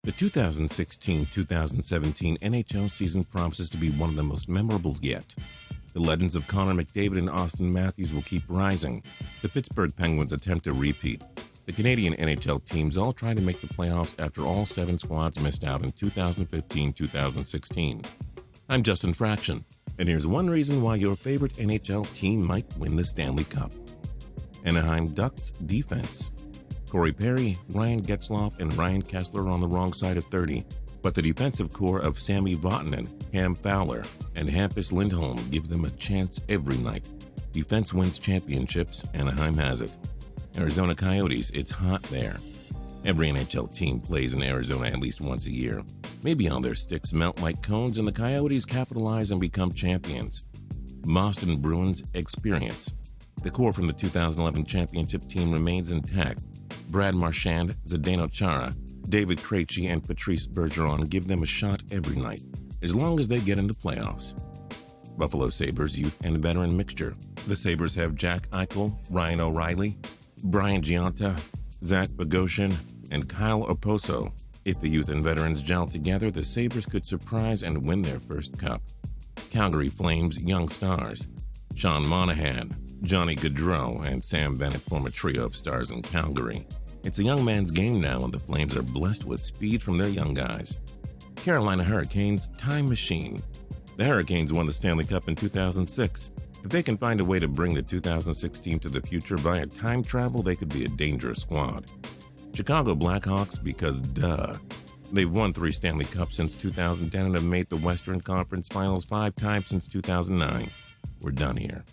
The 2016-2017 NHL season promises to be one of the most memorable yet. The legends of Connor McDavid and Auston Matthews will keep rising. The Pittsburgh Penguins attempt a repeat. The Canadian NHL teams all try to make the playoffs after all 7 squads missed out in 2015-2016. I'm Justin Fraction, and here's one reason why your favorite NHL team might win the Stanley Cup. Anaheim Ducks defense. Corey Perry, Ryan Getzlaf, and Ryan Kessler on the wrong side of 30, but the defensive core of Sami Vatanen, Cam Fowler, and Hampus Lindholm give them a chance every night. Defense wins championships, Anaheim has it. Arizona Coyotes, it's hot there. Every NHL team plays in Arizona at least once a year. Maybe all their sticks melt like cones and the Coyotes capitalize and become champions. Boston Bruins experience. The core from the 2011 championship team remains intact. Brad Marchand, Zdeno Chara, David Krejci, and Patrice Bergeron give them a shot every night, as long as they get in the playoffs. Buffalo Sabres youth and veteran mixture. The Sabres have Jack Eichel, Ryan O'Reilly, Brian Gionta, Zach Bogosian, and Kyle Okposo. If the youth and veterans gel together, the Sabres could surprise and win their first cup. Calgary Flames young stars. Sean Monahan, Johnny Gaudreau, and Sam Bennett form a trio of stars in Calgary. It's a young man's game now, and the Flames are blessed with speed from their young guys. Carolina Hurricanes time machine. The Hurricanes won the Stanley Cup in 2006. If they can find a way to bring the 2016 to the future via time travel, they could be a dangerous squad. Chicago Blackhawks because duh. They've won 3 Stanley Cups since 2010 and have made the Western Conference Finals 5 times since 2009. We're done here.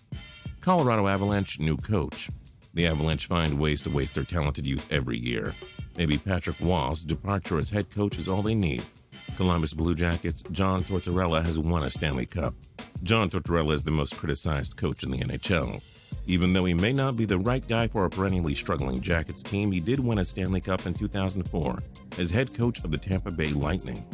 Colorado Avalanche new coach. The Avalanche find ways to waste their talented youth every year. Maybe Patrick Waugh's departure as head coach is all they need. Columbus Blue Jackets John Tortorella has won a Stanley Cup. John Tortorella is the most criticized coach in the NHL. Even though he may not be the right guy for a perennially struggling Jackets team, he did win a Stanley Cup in 2004 as head coach of the Tampa Bay Lightning.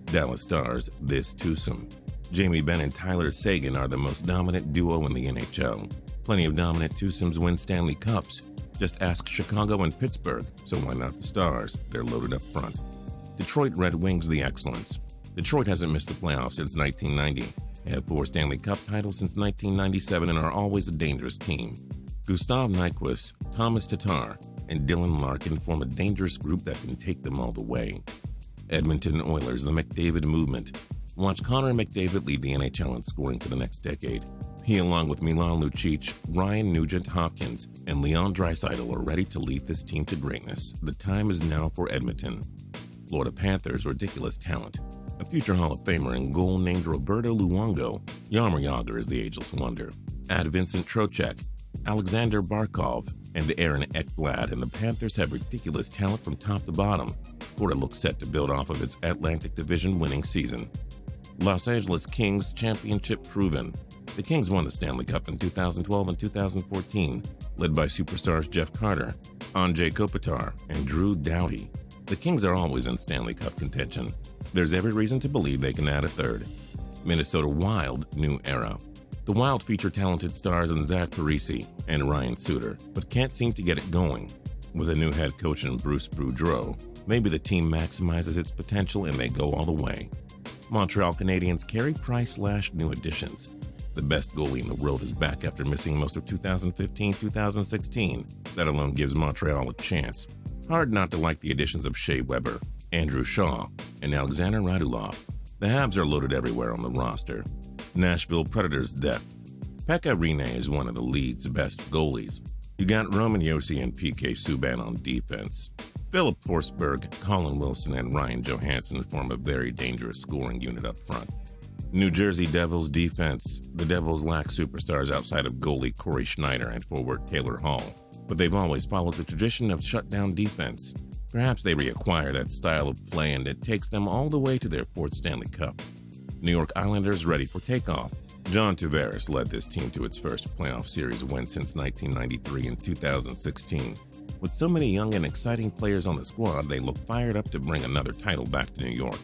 Dallas Stars this twosome. Jamie Benn and Tyler Seguin are the most dominant duo in the NHL. Plenty of dominant twosomes win Stanley Cups. Just ask Chicago and Pittsburgh, so why not the Stars? They're loaded up front. Detroit Red Wings the excellence. Detroit hasn't missed the playoffs since 1990. They have 4 Stanley Cup titles since 1997 and are always a dangerous team. Gustav Nyquist, Thomas Tatar, and Dylan Larkin form a dangerous group that can take them all the way. Edmonton Oilers the McDavid movement. Watch Connor McDavid lead the NHL in scoring for the next decade. He, along with Milan Lucic, Ryan Nugent-Hopkins, and Leon Draisaitl are ready to lead this team to greatness. The time is now for Edmonton. Florida Panthers ridiculous talent. A future Hall of Famer in goal named Roberto Luongo. Jaromir Jagr is the ageless wonder. Add Vincent Trocheck, Alexander Barkov, and Aaron Ekblad, and the Panthers have ridiculous talent from top to bottom. Florida looks set to build off of its Atlantic Division winning season. Los Angeles Kings championship proven. The Kings won the Stanley Cup in 2012 and 2014, led by superstars Jeff Carter, Anze Kopitar, and Drew Doughty. The Kings are always in Stanley Cup contention. There's every reason to believe they can add a third. Minnesota Wild new era. The Wild feature talented stars in Zach Parise and Ryan Suter, but can't seem to get it going. With a new head coach in Bruce Boudreau, maybe the team maximizes its potential and they go all the way. Montreal Canadiens CAREY Price / new additions. The best goalie in the world is back after missing most of 2015-2016. That alone gives Montreal a chance. Hard not to like the additions of Shea Weber, Andrew Shaw, and Alexander Radulov. The Habs are loaded everywhere on the roster. Nashville Predators depth. Pekka Rinne is one of the league's best goalies. You got Roman Josi and PK Subban on defense. Philip Forsberg, Colin Wilson, and Ryan Johansson form a very dangerous scoring unit up front. New Jersey Devils defense. The Devils lack superstars outside of goalie Corey Schneider and forward Taylor Hall, but they've always followed the tradition of shutdown defense. Perhaps they reacquire that style of play and it takes them all the way to their 4th Stanley Cup. New York Islanders ready for takeoff. John Tavares led this team to its first playoff series win since 1993 and 2016. With so many young and exciting players on the squad, they look fired up to bring another title back to New York.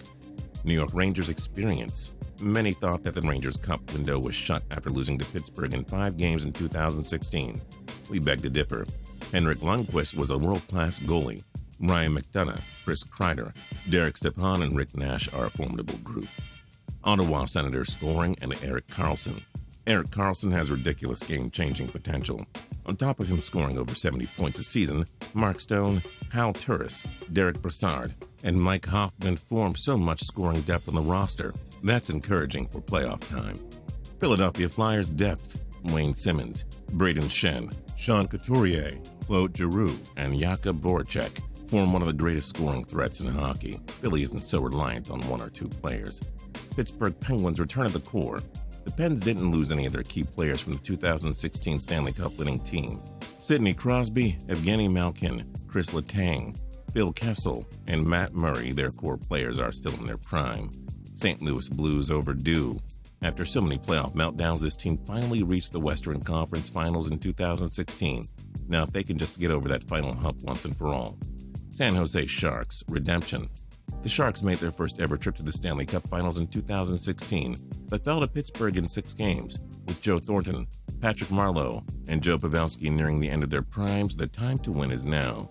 New York Rangers experience. Many thought that the Rangers' Cup window was shut after losing to Pittsburgh in 5 games in 2016. We beg to differ. Henrik Lundqvist was a world-class goalie. Ryan McDonough, Chris Kreider, Derek Stepan, and Rick Nash are a formidable group. Ottawa Senators scoring and Erik Karlsson. Erik Karlsson has ridiculous game-changing potential. On top of him scoring over 70 points a season, Mark Stone, Hal Turris, Derek Brassard, and Mike Hoffman form so much scoring depth on the roster. That's encouraging for playoff time. Philadelphia Flyers depth: Wayne Simmons, Braden Shen, Sean Couturier, Claude Giroux, and Jakub Voracek form one of the greatest scoring threats in hockey. Philly isn't so reliant on one or two players. Pittsburgh Penguins return to the core. The Pens didn't lose any of their key players from the 2016 Stanley Cup winning team. Sidney Crosby, Evgeny Malkin, Chris Letang, Phil Kessel, and Matt Murray, their core players, are still in their prime. St. Louis Blues overdue. After so many playoff meltdowns, this team finally reached the Western Conference Finals in 2016. Now, if they can just get over that final hump once and for all. San Jose Sharks, redemption. The Sharks made their first ever trip to the Stanley Cup Finals in 2016, but fell to Pittsburgh in 6 games. With Joe Thornton, Patrick Marleau, and Joe Pavelski nearing the end of their primes, the time to win is now.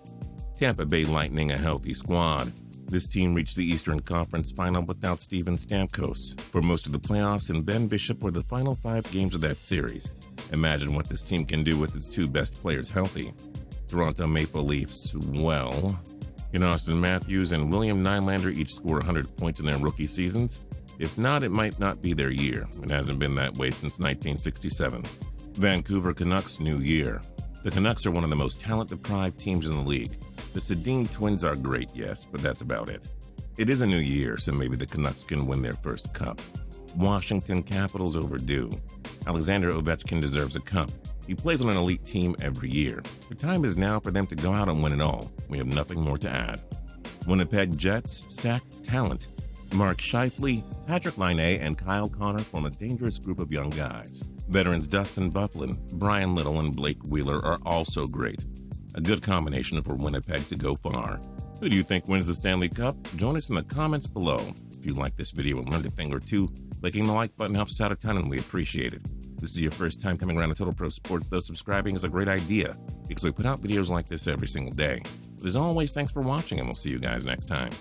Tampa Bay Lightning, a healthy squad. This team reached the Eastern Conference Final without Steven Stamkos for most of the playoffs, and Ben Bishop were the final 5 games of that series. Imagine what this team can do with its 2 best players healthy. Toronto Maple Leafs, well, can Auston Matthews and William Nylander each score 100 points in their rookie seasons? If not, it might not be their year. It hasn't been that way since 1967. Vancouver Canucks, new year. The Canucks are one of the most talent-deprived teams in the league. The Sedin twins are great, yes, but that's about it. It is a new year, so maybe the Canucks can win their first cup. Washington Capitals overdue. Alexander Ovechkin deserves a cup. He plays on an elite team every year. The time is now for them to go out and win it all. We have nothing more to add. Winnipeg Jets, stacked talent. Mark Scheifele, Patrick Laine, and Kyle Connor form a dangerous group of young guys. Veterans Dustin Byfuglien, Brian Little, and Blake Wheeler are also great. A good combination for Winnipeg to go far. Who do you think wins the Stanley Cup? Join us in the comments below. If you like this video and learned a thing or two, clicking the like button helps us out a ton and we appreciate it. If this is your first time coming around to Total Pro Sports, though, subscribing is a great idea because we put out videos like this every single day. But as always, thanks for watching and we'll see you guys next time.